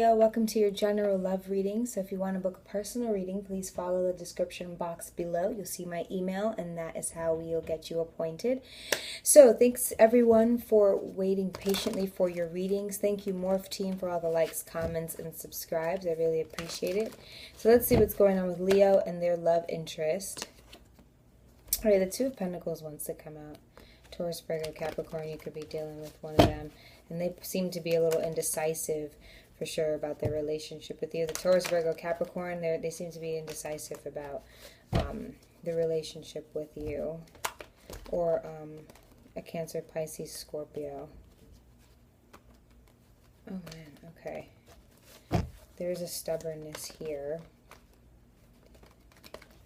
Leo, welcome to your general love reading. So if you want to book a personal reading, please follow the description box below. You'll see my email, and that is how we'll get you appointed. So thanks everyone for waiting patiently for your readings. Thank you, Morph Team, for all the likes, comments, and subscribes. I really appreciate it. So let's see what's going on with Leo and their love interest. All right, the Two of Pentacles wants to come out. Taurus, Virgo, Capricorn, you could be dealing with one of them. And they seem to be a little indecisive for sure about their relationship with you. The Taurus, Virgo, Capricorn, they seem to be indecisive about the relationship with you. Or a Cancer, Pisces, Scorpio. Oh man, okay. There's a stubbornness here.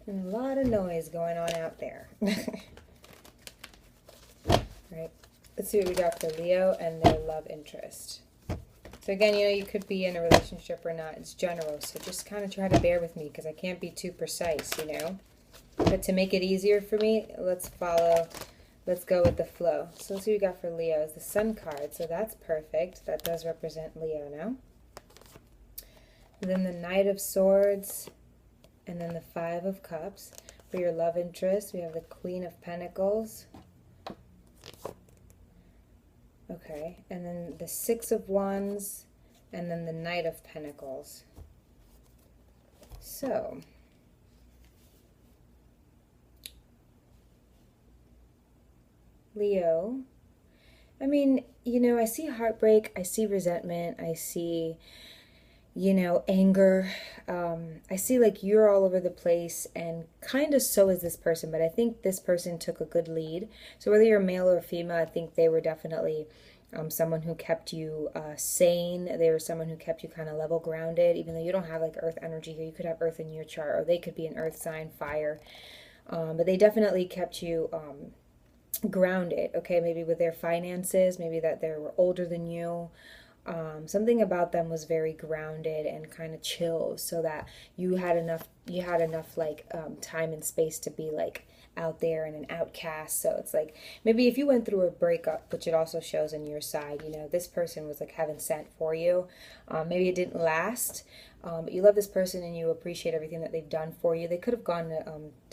And a lot of noise going on out there. Right. Let's see what we got for Leo and their love interest. So again, you could be in a relationship or not. It's general, so just kind of try to bear with me because I can't be too precise, But to make it easier for me, let's go with the flow. So let's see what we got for Leo. It's the Sun card, so that's perfect. That does represent Leo now. And then the Knight of Swords, and then the Five of Cups. For your love interest, we have the Queen of Pentacles. Okay, and then the Six of Wands, and then the Knight of Pentacles. So, Leo, I mean, I see heartbreak, I see resentment, I see, anger. I see like you're all over the place, and kind of so is this person, but I think this person took a good lead. So whether you're male or female, I think they were definitely someone who kept you sane. They were someone who kept you kind of level grounded, even though you don't have like earth energy here. You could have earth in your chart, or they could be an earth sign, fire. But they definitely kept you grounded, okay? Maybe with their finances, maybe that they were older than you. Something about them was very grounded and kind of chill, so that you had enough like time and space to be like out there and an outcast. So it's like maybe if you went through a breakup, which it also shows on your side, this person was like heaven sent for you. Maybe it didn't last, but you love this person and you appreciate everything that they've done for you. They could have gone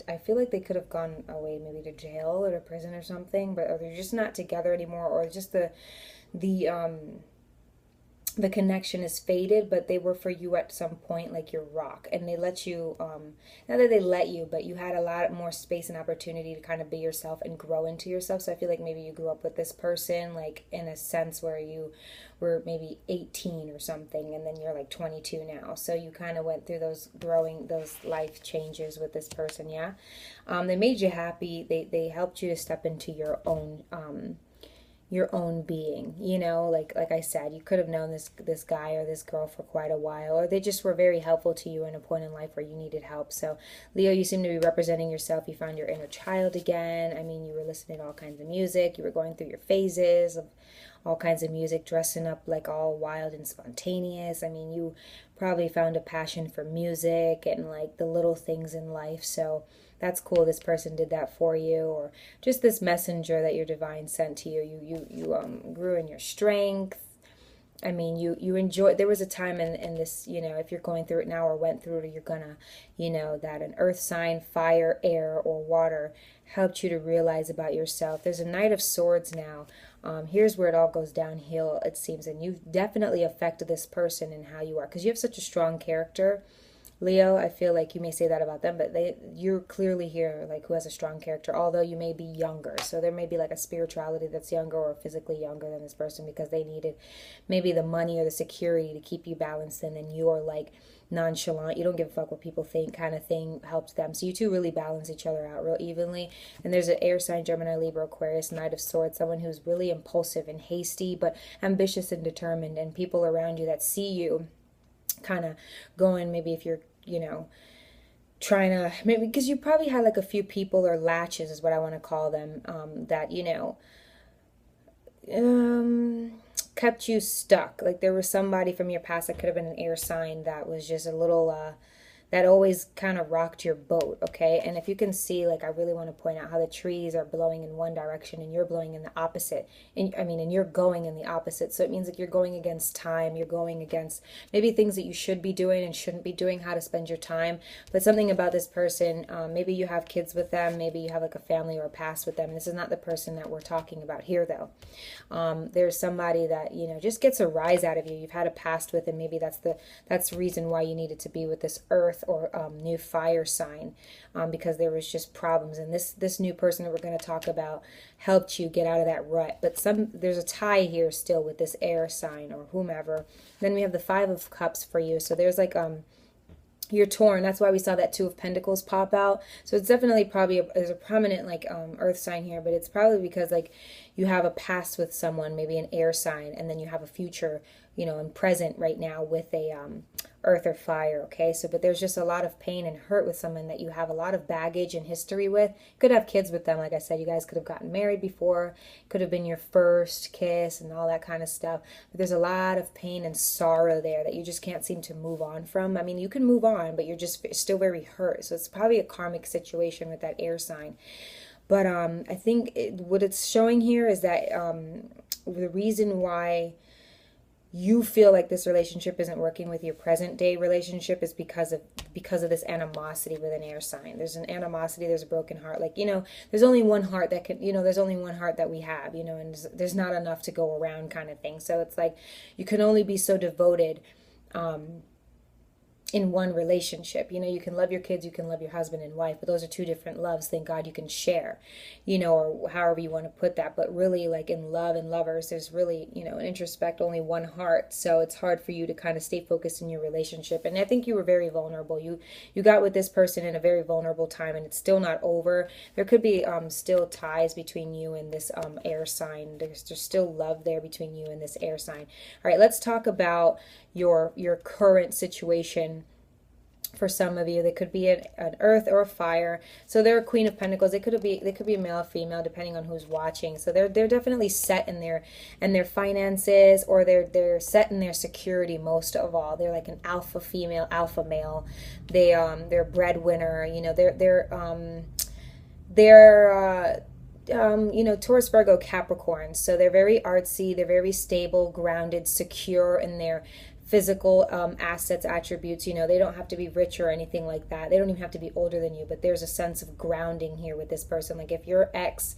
I feel like they could have gone away, maybe to jail or to prison or something, but or they're just not together anymore, or just the connection is faded, but they were for you at some point, like your rock. And they let you, not that they let you, but you had a lot more space and opportunity to kind of be yourself and grow into yourself. So I feel like maybe you grew up with this person, like in a sense where you were maybe 18 or something, and then you're like 22 now. So you kind of went through those life changes with this person, yeah? They made you happy. They helped you to step into your own being, like I said, you could have known this guy or this girl for quite a while, or they just were very helpful to you in a point in life where you needed help. So Leo, you seem to be representing yourself. You found your inner child again. I mean, you were listening to all kinds of music. You were going through your phases of all kinds of music, dressing up like all wild and spontaneous. I mean, you probably found a passion for music and like the little things in life. So that's cool. This person did that for you, or just this messenger that your divine sent to you. You grew in your strength. I mean, you enjoyed. There was a time in this, if you're going through it now or went through it, or you're gonna, that an earth sign, fire, air, or water helped you to realize about yourself. There's a Knight of Swords now. Here's where it all goes downhill, it seems, and you've definitely affected this person and how you are, because you have such a strong character. Leo, I feel like you may say that about them, but you're clearly here, like, who has a strong character, although you may be younger. So there may be like a spirituality that's younger or physically younger than this person, because they needed maybe the money or the security to keep you balanced, and then you're like nonchalant, you don't give a fuck what people think kind of thing helps them. So you two really balance each other out real evenly. And there's an air sign, Gemini, Libra, Aquarius, Knight of Swords, someone who's really impulsive and hasty, but ambitious and determined, and people around you that see you kind of going, maybe if you're, trying to, maybe because you probably had like a few people, or latches is what I want to call them, that, kept you stuck. Like there was somebody from your past that could have been an air sign that was just a little, that always kind of rocked your boat, okay? And if you can see, like, I really want to point out how the trees are blowing in one direction and you're blowing in the opposite. And you're going in the opposite. So it means like you're going against time, you're going against maybe things that you should be doing and shouldn't be doing, how to spend your time. But something about this person, maybe you have kids with them, maybe you have like a family or a past with them. This is not the person that we're talking about here, though. There's somebody that, you know, just gets a rise out of you. You've had a past with, and maybe that's the reason why you needed to be with this earth or new fire sign, because there was just problems. And this new person that we're going to talk about helped you get out of that rut. But there's a tie here still with this air sign or whomever. Then we have the Five of Cups for you. So there's like you're torn. That's why we saw that Two of Pentacles pop out. So it's definitely probably there's a prominent like earth sign here, but it's probably because like you have a past with someone, maybe an air sign, and then you have a future, you know, and present right now with a earth or fire, okay? So, but there's just a lot of pain and hurt with someone that you have a lot of baggage and history with. You could have kids with them, like I said. You guys could have gotten married before. Could have been your first kiss and all that kind of stuff. But there's a lot of pain and sorrow there that you just can't seem to move on from. I mean, you can move on, but you're just still very hurt. So it's probably a karmic situation with that air sign. But I think what it's showing here is that the reason why you feel like this relationship isn't working with your present day relationship is because of this animosity with an air sign. There's an animosity, there's a broken heart. Like, you know, there's only one heart that can, you know, there's only one heart that we have, you know, and there's not enough to go around kind of thing. So it's like you can only be so devoted in one relationship. You know, you can love your kids, you can love your husband and wife, but those are two different loves. Thank God you can share, you know, or however you want to put that. But really, like in love and lovers, there's really, you know, in introspect, only one heart. So it's hard for you to kind of stay focused in your relationship. And I think you were very vulnerable. You got with this person in a very vulnerable time, and it's still not over. There could be still ties between you and this air sign. There's still love there between you and this air sign. All right, let's talk about your current situation. For some of you, they could be an earth or a fire. So they're a Queen of Pentacles. They could be a male or female, depending on who's watching. So they're definitely set in their finances, or they're set in their security most of all. They're like an alpha female, alpha male. They're a breadwinner. You know, you know, Taurus, Virgo, Capricorn. So they're very artsy. They're very stable, grounded, secure in their physical assets, attributes. You know, they don't have to be rich or anything like that. They don't even have to be older than you, but there's a sense of grounding here with this person. Like if your ex,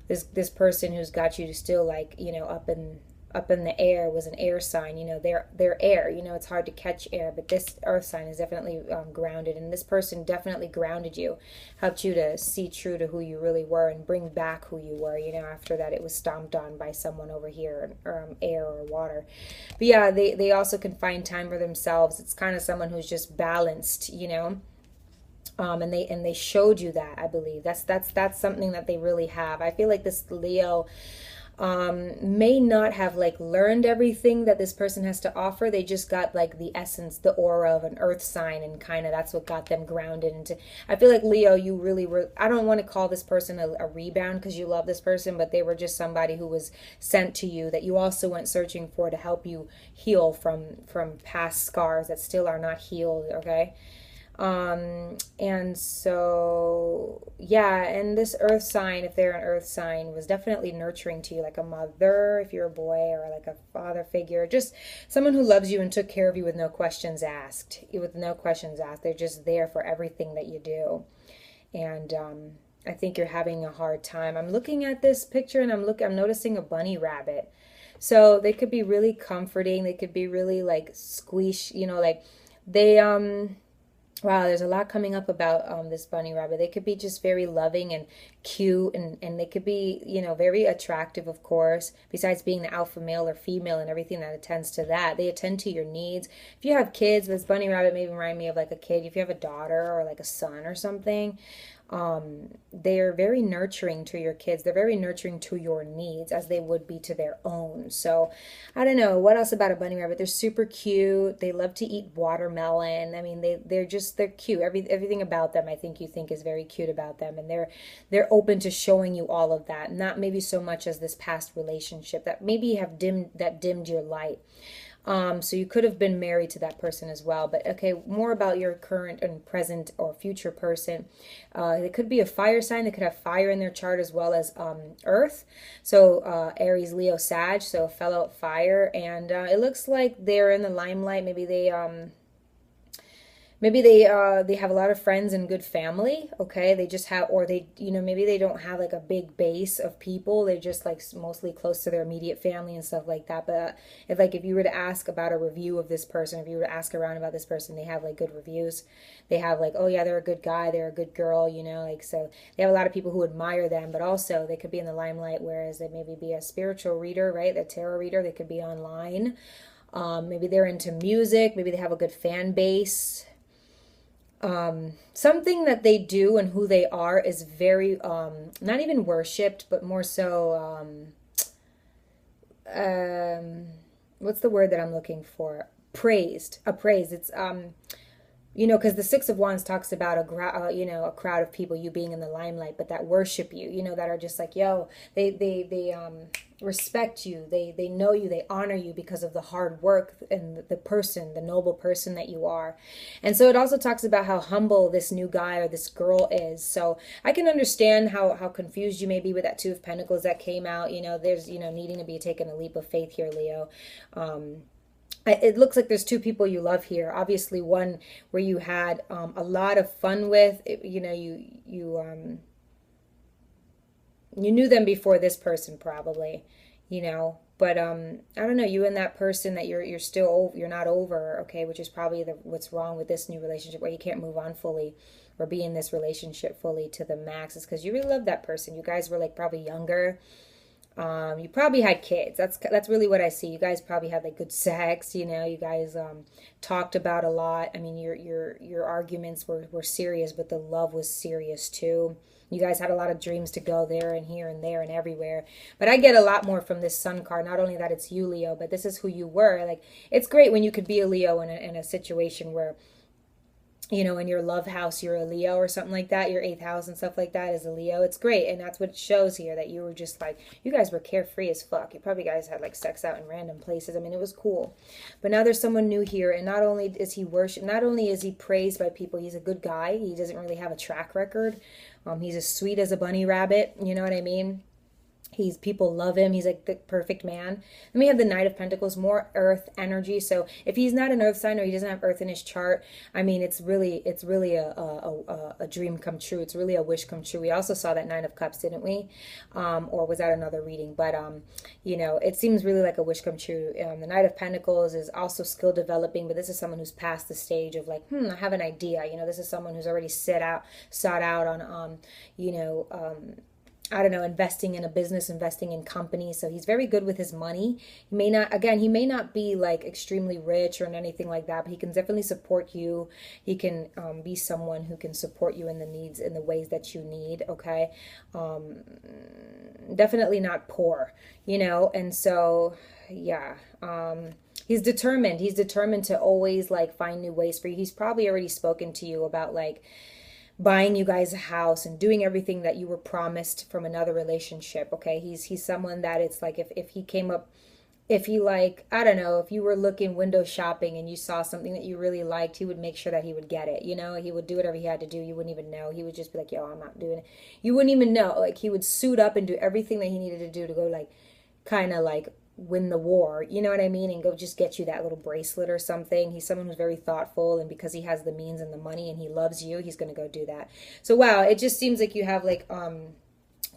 this person who's got you to still like, you know, up in the air was an air sign, you know, they're air, you know, it's hard to catch air, but this earth sign is definitely grounded, and this person definitely grounded you, helped you to see true to who you really were and bring back who you were, you know, after that it was stomped on by someone over here, or air or water. But yeah, they also can find time for themselves. It's kind of someone who's just balanced, you know. And they showed you that, I believe. That's something that they really have. I feel like this Leo may not have like learned everything that this person has to offer. They just got like the essence, the aura of an earth sign, and kind of that's what got them grounded into. I feel like Leo, you really were, I don't want to call this person a rebound because you love this person, but they were just somebody who was sent to you that you also went searching for to help you heal from past scars that still are not healed, okay? And so, yeah, and this earth sign, if they're an earth sign, was definitely nurturing to you, like a mother, if you're a boy, or like a father figure, just someone who loves you and took care of you with no questions asked. They're just there for everything that you do. And, I think you're having a hard time. I'm looking at this picture and I'm noticing a bunny rabbit. So they could be really comforting. They could be really like squish, you know, like they, wow, there's a lot coming up about this bunny rabbit. They could be just very loving and cute, and they could be, you know, very attractive, of course. Besides being the alpha male or female and everything that attends to that, they attend to your needs. If you have kids, this bunny rabbit may remind me of like a kid. If you have a daughter or like a son or something, they're very nurturing to your kids. They're very nurturing to your needs, as they would be to their own. So I don't know what else about a bunny rabbit. They're super cute. They love to eat watermelon. I mean, they're cute. Everything about them, I think you think is very cute about them, and they're open to showing you all of that. Not maybe so much as this past relationship that maybe dimmed your light. So you could have been married to that person as well. But okay, more about your current and present or future person. It could be a fire sign. They could have fire in their chart as well as earth. So Aries, Leo, Sag. So a fellow fire. And it looks like they're in the limelight. Maybe they have a lot of friends and good family, okay? They just have, or they, maybe they don't have like a big base of people. They're just like mostly close to their immediate family and stuff like that. But if you were to ask about a review of this person, if you were to ask around about this person, they have like good reviews. They have like, oh yeah, they're a good guy, they're a good girl, like, so they have a lot of people who admire them, but also they could be in the limelight, whereas they maybe be a spiritual reader, right? A tarot reader. They could be online. Maybe they're into music. Maybe they have a good fan base. Something that they do and who they are is very not even worshipped, but more so what's the word that I'm looking for? Appraised. It's because the Six of Wands talks about a crowd of people, you being in the limelight, but that worship you, that are just like, yo, they respect you, they know you, they honor you because of the hard work and the noble person that you are. And so it also talks about how humble this new guy or this girl is. So I can understand how confused you may be with that Two of Pentacles that came out. There's needing to be taken a leap of faith here, Leo. It looks like there's two people you love here. Obviously, one where you had a lot of fun with. You knew them before this person, probably. But I don't know. You and that person that you're not over. Okay, which is probably what's wrong with this new relationship, where you can't move on fully or be in this relationship fully to the max. Is because you really love that person. You guys were like probably younger. You probably had kids. That's really what I see. You guys probably had like good sex. You guys talked about a lot. I mean, your arguments were serious, but the love was serious too. You guys had a lot of dreams to go there and here and there and everywhere. But I get a lot more from this Sun card. Not only that it's you, Leo, but this is who you were. Like, it's great when you could be a Leo in a situation where, in your love house, you're a Leo or something like that. Your 8th house and stuff like that is a Leo. It's great. And that's what it shows here, that you were just like, you guys were carefree as fuck. You probably guys had like sex out in random places. I mean, it was cool. But now there's someone new here. And not only is he worshipped, not only is he praised by people, he's a good guy. He doesn't really have a track record. He's as sweet as a bunny rabbit. You know what I mean? People love him. He's like the perfect man. Then we have the Knight of Pentacles, more earth energy. So if he's not an earth sign or he doesn't have earth in his chart, I mean, it's really a dream come true. It's really a wish come true. We also saw that Nine of Cups, didn't we? Or was that another reading? But it seems really like a wish come true. The Knight of Pentacles is also skill developing, but this is someone who's past the stage of like, I have an idea. This is someone who's already sought out on I don't know, investing in a business, investing in companies. So he's very good with his money. He may not be like extremely rich or anything like that, but he can definitely support you. He can be someone who can support you in the needs, in the ways that you need. Okay. Definitely not poor, and so, yeah. He's determined. He's determined to always like find new ways for you. He's probably already spoken to you about like buying you guys a house and doing everything that you were promised from another relationship. Okay, he's someone that it's like if he came up, if he like, I don't know, if you were looking window shopping and you saw something that you really liked, he would make sure that he would get it. He would do whatever he had to do. You wouldn't even know. He would just be like, yo, I'm not doing it. You wouldn't even know. Like, he would suit up and do everything that he needed to do to go like kind of like win the war, you know what I mean, and go just get you that little bracelet or something. He's someone who's very thoughtful, and because he has the means and the money and he loves you, he's going to go do that. So wow, it just seems like you have like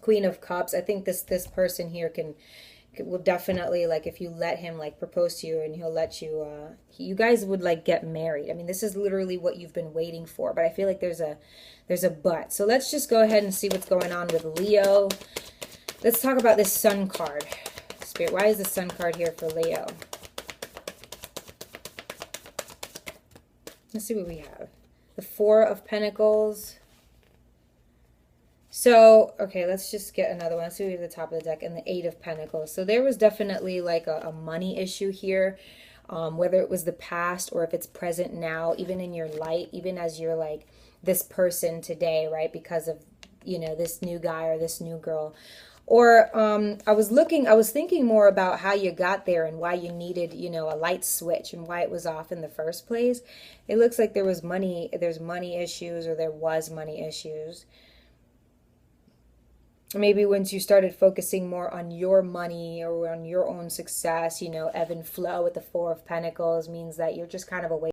Queen of Cups. I think this person here will definitely, like, if you let him like propose to you and he'll let you you guys would like get married. I mean, this is literally what you've been waiting for, but I feel like there's a but. So let's just go ahead and see what's going on with Leo. Let's talk about this Sun card. Spirit, why is the Sun card here for Leo? Let's see what we have. The Four of Pentacles. So, okay, let's just get another one. Let's see what we have at the top of the deck. And the Eight of Pentacles. So there was definitely like a money issue here. Whether it was the past or if it's present now, even in your light, even as you're like this person today, right? Because of, this new guy or this new girl. Or I was thinking more about how you got there and why you needed, a light switch and why it was off in the first place. It looks like there's money issues, or there was money issues. Maybe once you started focusing more on your money or on your own success, ebb and flow with the Four of Pentacles means that you're just kind of away